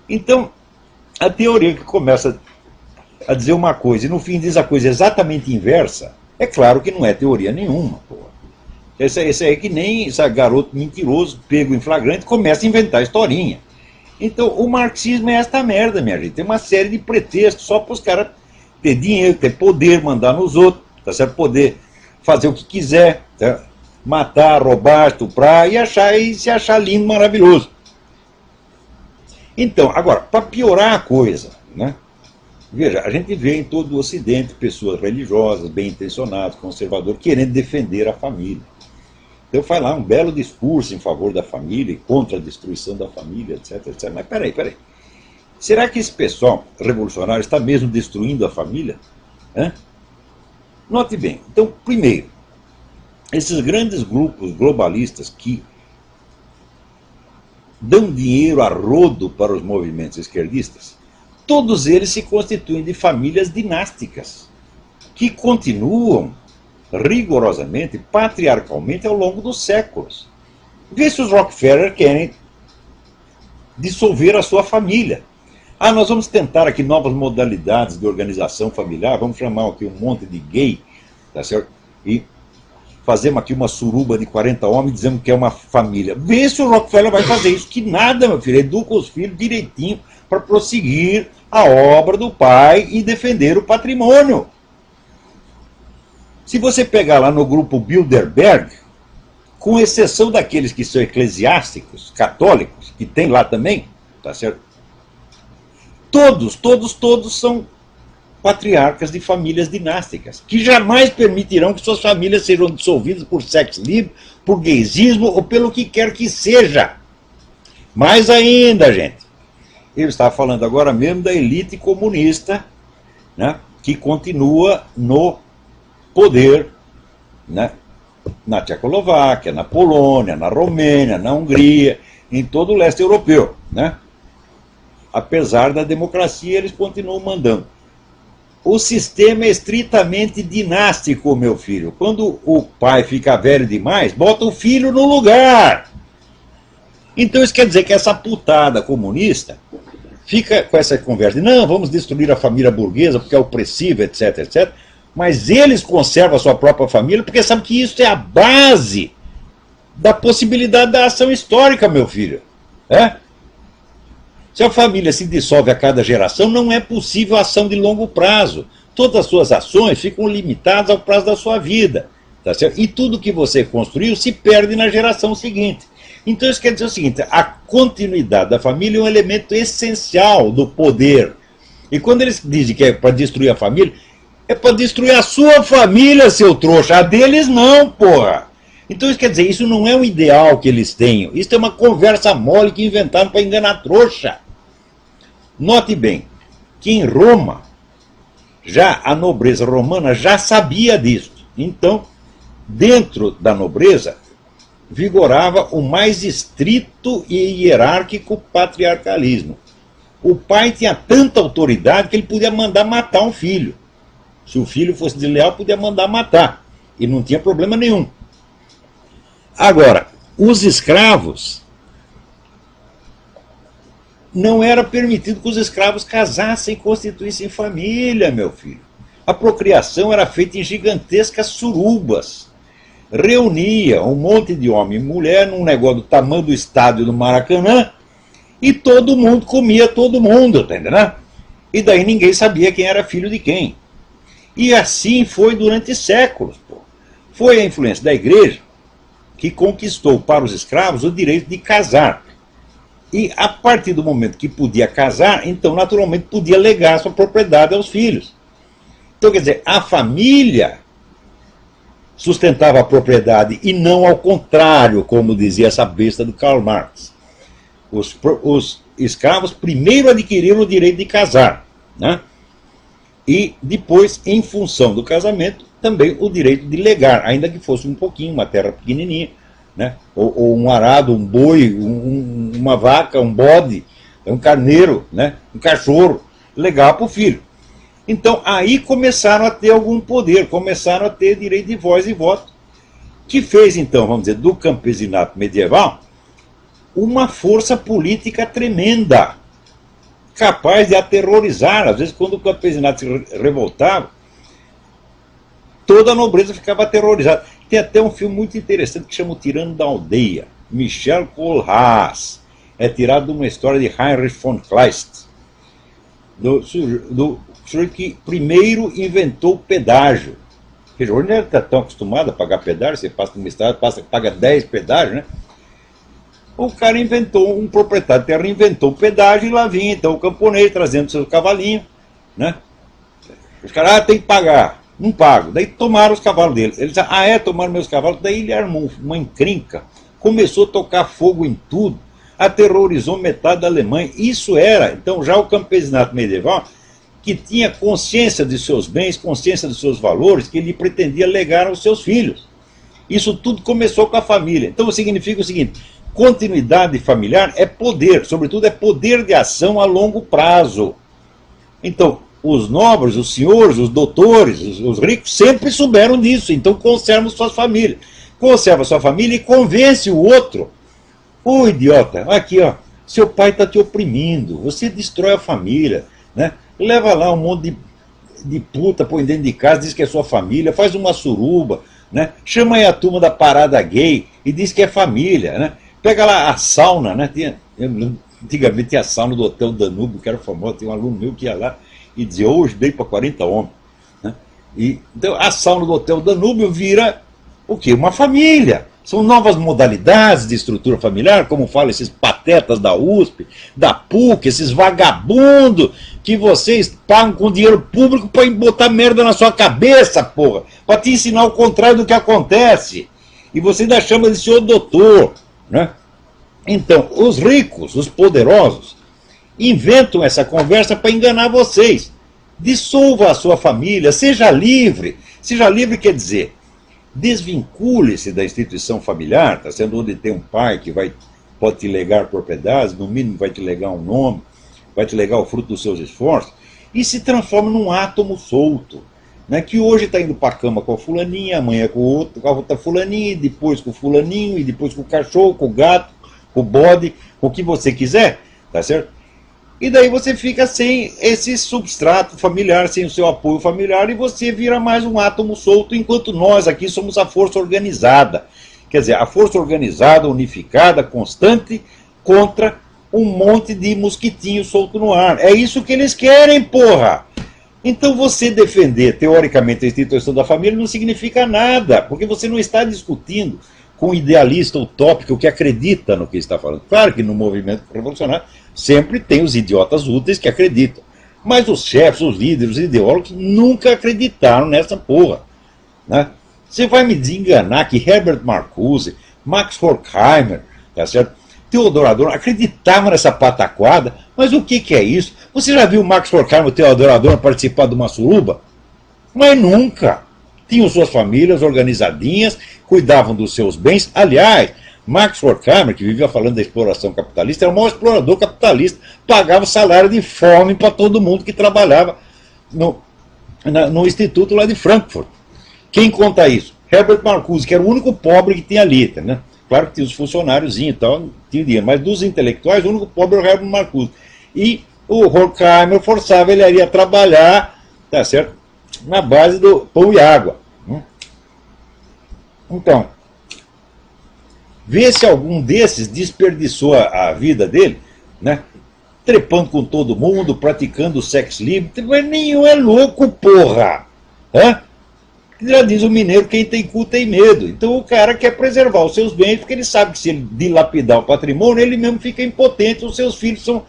Então, a teoria que começa a dizer uma coisa e no fim diz a coisa exatamente inversa, é claro que não é teoria nenhuma. Porra. Esse aí é que nem esse garoto mentiroso, pego em flagrante, começa a inventar historinha. Então, o marxismo é esta merda, minha gente. Tem uma série de pretextos só para os caras ter dinheiro, ter poder, mandar nos outros, tá certo? Poder fazer o que quiser, tá? Matar, roubar, estuprar e se achar lindo, maravilhoso. Então, agora, para piorar a coisa, né? Veja, a gente vê em todo o Ocidente pessoas religiosas, bem intencionadas, conservadoras, querendo defender a família. Então faz lá um belo discurso em favor da família e contra a destruição da família, etc, etc. Mas peraí. Será que esse pessoal revolucionário está mesmo destruindo a família? Hã? Note bem. Então, primeiro, esses grandes grupos globalistas que dão dinheiro a rodo para os movimentos esquerdistas, todos eles se constituem de famílias dinásticas, que continuam rigorosamente, patriarcalmente, ao longo dos séculos. Vê se os Rockefeller querem dissolver a sua família. Ah, nós vamos tentar aqui novas modalidades de organização familiar, vamos chamar aqui um monte de gay, tá certo? E fazemos aqui uma suruba de 40 homens dizendo que é uma família. Vê se o Rockefeller vai fazer isso. Que nada, meu filho, educa os filhos direitinho para prosseguir a obra do pai e defender o patrimônio. Se você pegar lá no grupo Bilderberg, com exceção daqueles que são eclesiásticos, católicos, que tem lá também, tá certo? Todos são patriarcas de famílias dinásticas, que jamais permitirão que suas famílias sejam dissolvidas por sexo livre, por gaysismo ou pelo que quer que seja. Mais ainda, gente, eu estava falando agora mesmo da elite comunista, né, que continua no poder, né, na Tchecoslováquia, na Polônia, na Romênia, na Hungria, em todo o leste europeu, né? Apesar da democracia, eles continuam mandando. O sistema é estritamente dinástico, meu filho. Quando o pai fica velho demais, bota o filho no lugar. Então isso quer dizer que essa putada comunista fica com essa conversa de não, vamos destruir a família burguesa porque é opressiva, etc, etc. Mas eles conservam a sua própria família porque sabem que isso é a base da possibilidade da ação histórica, meu filho. É? Se a família se dissolve a cada geração, não é possível ação de longo prazo. Todas as suas ações ficam limitadas ao prazo da sua vida. Tá certo? E tudo que você construiu se perde na geração seguinte. Então isso quer dizer o seguinte, a continuidade da família é um elemento essencial do poder. E quando eles dizem que é para destruir a família, é para destruir a sua família, seu trouxa. A deles não, porra. Então isso quer dizer, isso não é um ideal que eles tenham. Isso é uma conversa mole que inventaram para enganar trouxa. Note bem, que em Roma, já a nobreza romana já sabia disso. Então, dentro da nobreza, vigorava o mais estrito e hierárquico patriarcalismo. O pai tinha tanta autoridade que ele podia mandar matar um filho. Se o filho fosse desleal, podia mandar matar. E não tinha problema nenhum. Agora, os escravos, não era permitido que os escravos casassem e constituíssem família, meu filho. A procriação era feita em gigantescas surubas. Reunia um monte de homem e mulher num negócio do tamanho do estádio do Maracanã e todo mundo comia todo mundo, tá entendendo? E daí ninguém sabia quem era filho de quem. E assim foi durante séculos. Pô. Foi a influência da igreja que conquistou para os escravos o direito de casar. E a partir do momento que podia casar, então naturalmente podia legar sua propriedade aos filhos. Então quer dizer, a família sustentava a propriedade e não ao contrário, como dizia essa besta do Karl Marx. Os escravos primeiro adquiriram o direito de casar, né? E depois, em função do casamento, também o direito de legar, ainda que fosse um pouquinho, uma terra pequenininha, né? Ou um arado, um boi, uma vaca, um bode, um carneiro, né? Um cachorro, legar para o filho. Então aí começaram a ter algum poder, começaram a ter direito de voz e voto, que fez então, vamos dizer, do campesinato medieval uma força política tremenda. capaz de aterrorizar. Às vezes, quando o campesinato se revoltava, toda a nobreza ficava aterrorizada. Tem até um filme muito interessante que chama O Tirano da Aldeia, Michel Kohlhaas. É tirado de uma história de Heinrich von Kleist, do sujeito que primeiro inventou o pedágio. Hoje não está tão acostumado a pagar pedágio, você passa numa estrada, paga 10 pedágios, né? O cara inventou, um proprietário de terra inventou o pedágio e lá vinha então o camponês trazendo seu cavalinho, né? Os caras, tem que pagar. Não pago. Daí tomaram os cavalos dele. Ele disse, tomaram meus cavalos. Daí ele armou uma encrenca, começou a tocar fogo em tudo, aterrorizou metade da Alemanha. Isso era, então, já o campesinato medieval, que tinha consciência de seus bens, consciência dos seus valores, que ele pretendia legar aos seus filhos. Isso tudo começou com a família. Então significa o seguinte, continuidade familiar é poder, sobretudo é poder de ação a longo prazo. Então, os nobres, os senhores, os doutores, os ricos sempre souberam disso, então conservam suas famílias. Conserva sua família e convence o outro. Ô idiota, aqui ó, seu pai está te oprimindo, você destrói a família, né? Leva lá um monte de puta, põe dentro de casa, diz que é sua família, faz uma suruba, né? Chama aí a turma da parada gay e diz que é família, né? Pega lá a sauna, né? Antigamente tinha a sauna do Hotel Danúbio, que era famoso, tinha um aluno meu que ia lá e dizia, hoje dei para 40 homens. Né? Então a sauna do Hotel Danúbio vira o quê? Uma família. São novas modalidades de estrutura familiar, como falam esses patetas da USP, da PUC, esses vagabundos que vocês pagam com dinheiro público para botar merda na sua cabeça, porra, para te ensinar o contrário do que acontece. E você ainda chama de senhor doutor, né? Então, os ricos, os poderosos, inventam essa conversa para enganar vocês. Dissolva a sua família, seja livre. Seja livre quer dizer, desvincule-se da instituição familiar, tá sendo onde tem um pai que pode te legar propriedades, no mínimo vai te legar um nome, vai te legar o fruto dos seus esforços, e se transforma num átomo solto, né, que hoje está indo para a cama com a fulaninha, amanhã com a outra fulaninha, depois com o fulaninho, e depois com o cachorro, com o gato, com o bode, com o que você quiser, tá certo? E daí você fica sem esse substrato familiar, sem o seu apoio familiar, e você vira mais um átomo solto, enquanto nós aqui somos a força organizada. Quer dizer, a força organizada, unificada, constante, contra um monte de mosquitinho solto no ar. É isso que eles querem, porra! Então você defender, teoricamente, a instituição da família não significa nada, porque você não está discutindo com um idealista utópico que acredita no que está falando. Claro que no movimento revolucionário sempre tem os idiotas úteis que acreditam. Mas os chefes, os líderes, os ideólogos nunca acreditaram nessa porra. Né? Você vai me desenganar que Herbert Marcuse, Max Horkheimer, tá certo? Theodor Adorno acreditavam nessa pataquada, mas o que é isso? Você já viu Max Horkheimer e Theodor Adorno participar de uma suruba? Mas nunca. Tinham suas famílias organizadinhas, cuidavam dos seus bens. Aliás, Max Horkheimer, que vivia falando da exploração capitalista, era o maior explorador capitalista, pagava salário de fome para todo mundo que trabalhava no instituto lá de Frankfurt. Quem conta isso? Herbert Marcuse, que era o único pobre que tinha ali, né? Claro que tinha os funcionáriozinhos e tal, tinha dinheiro, mas dos intelectuais, o único pobre era o Herbert Marcuse. E o Horkheimer forçava ele a trabalhar, tá certo? Na base do pão e água. Então, vê se algum desses desperdiçou a vida dele, né? Trepando com todo mundo, praticando sexo livre. Mas nenhum é louco, porra! Hã? Já diz o mineiro, quem tem cu tem medo. Então o cara quer preservar os seus bens, porque ele sabe que se ele dilapidar o patrimônio, ele mesmo fica impotente, os seus filhos são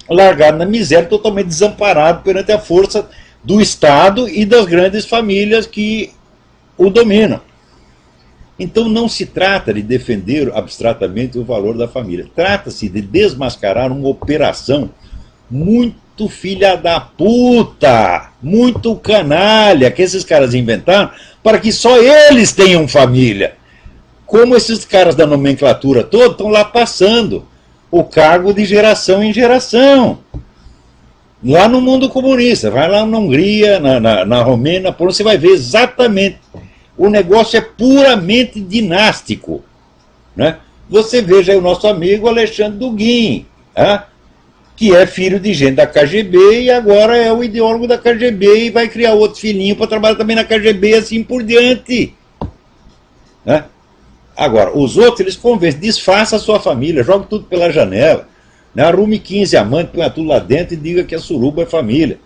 largados na miséria, totalmente desamparados perante a força do Estado e das grandes famílias que o dominam. Então não se trata de defender abstratamente o valor da família. Trata-se de desmascarar uma operação muito filha da puta, muito canalha, que esses caras inventaram para que só eles tenham família. Como esses caras da nomenclatura toda estão lá passando o cargo de geração em geração. Lá no mundo comunista, vai lá na Hungria, na Romênia, por onde você vai ver exatamente. O negócio é puramente dinástico. Né? Você veja aí o nosso amigo Alexandre Dugin. que é filho de gente da KGB e agora é o ideólogo da KGB e vai criar outro filhinho para trabalhar também na KGB e assim por diante. Né? Agora, os outros, eles convencem, desfaça a sua família, joga tudo pela janela, né? Arrume 15 amantes, põe tudo lá dentro e diga que a suruba é família.